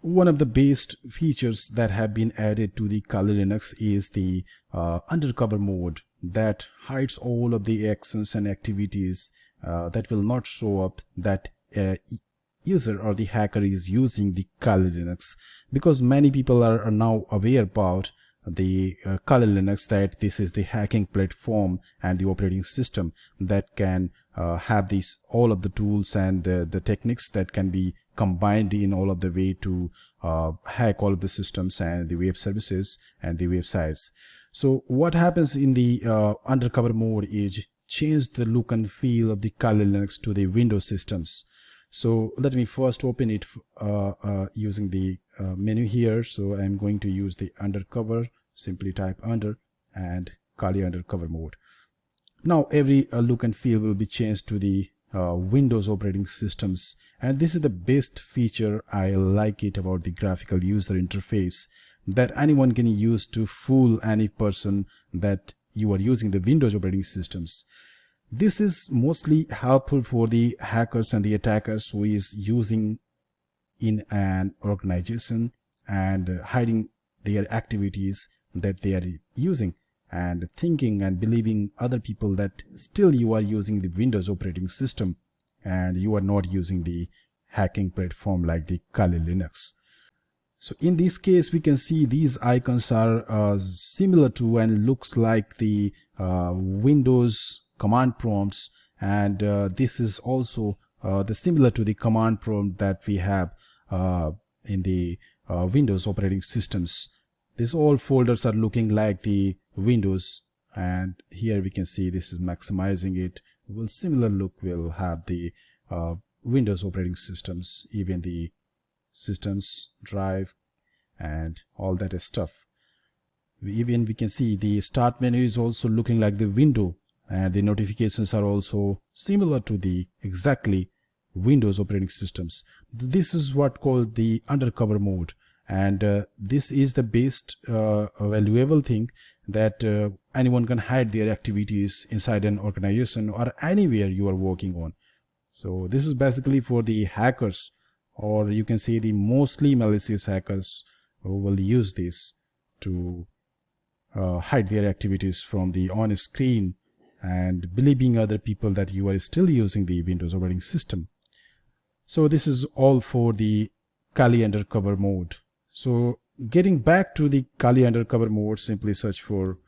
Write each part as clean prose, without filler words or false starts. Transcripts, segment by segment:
One of the best features that have been added to the Kali Linux is the undercover mode that hides all of the actions and activities that will not show up that user or the hacker is using the Kali Linux, because many people are now aware about the Kali Linux, that this is the hacking platform and the operating system that can have these all of the tools and the techniques that can be combined in all of the way to hack all of the systems and the web services and the websites. So what happens in the undercover mode is change the look and feel of the Kali Linux to the Windows systems. So let me first open it using the menu here. So I'm going to use the undercover, simply type under and Kali undercover mode. Now every look and feel will be changed to the Windows operating systems, and this is the best feature I like it about the graphical user interface, that anyone can use to fool any person that you are using the Windows operating systems. This is mostly helpful for the hackers and the attackers who is using in an organization and hiding their activities that they are using, and thinking and believing other people that still you are using the Windows operating system and you are not using the hacking platform like the Kali Linux. So in this case, we can see these icons are similar to and looks like the Windows command prompts, and this is also the similar to the command prompt that we have in the Windows operating systems. These all folders are looking like the Windows, and here we can see this is maximizing it. Well, similar look will have the Windows operating systems, even the systems drive and all that stuff. We can see the start menu is also looking like the window, and the notifications are also similar to the exactly Windows operating systems. This is what called the undercover mode, and this is the best valuable thing that anyone can hide their activities inside an organization or anywhere you are working on. So this is basically for the hackers, or you can say the mostly malicious hackers who will use this to hide their activities from the on screen and believing other people that you are still using the Windows operating system. So this is all for the Kali undercover mode. So getting back to the Kali undercover mode, simply search for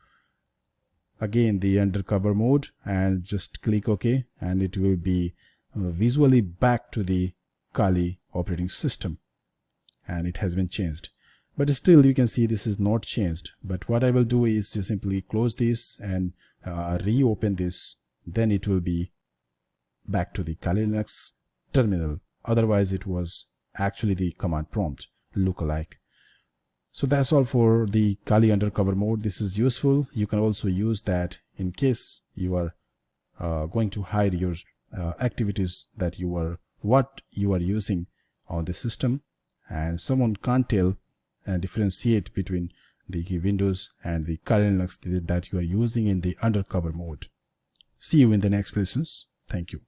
again the undercover mode and just click OK, and it will be visually back to the Kali operating system, and it has been changed. But still you can see this is not changed. But what I will do is to simply close this and reopen this, then it will be back to the Kali Linux terminal. Otherwise it was actually the command prompt lookalike. So that's all for the Kali undercover mode. This is useful. You can also use that in case you are going to hide your activities that what you are using on the system, and someone can't tell and differentiate between the Windows and the Kali Linux that you are using in the undercover mode. See you in the next lessons. Thank you.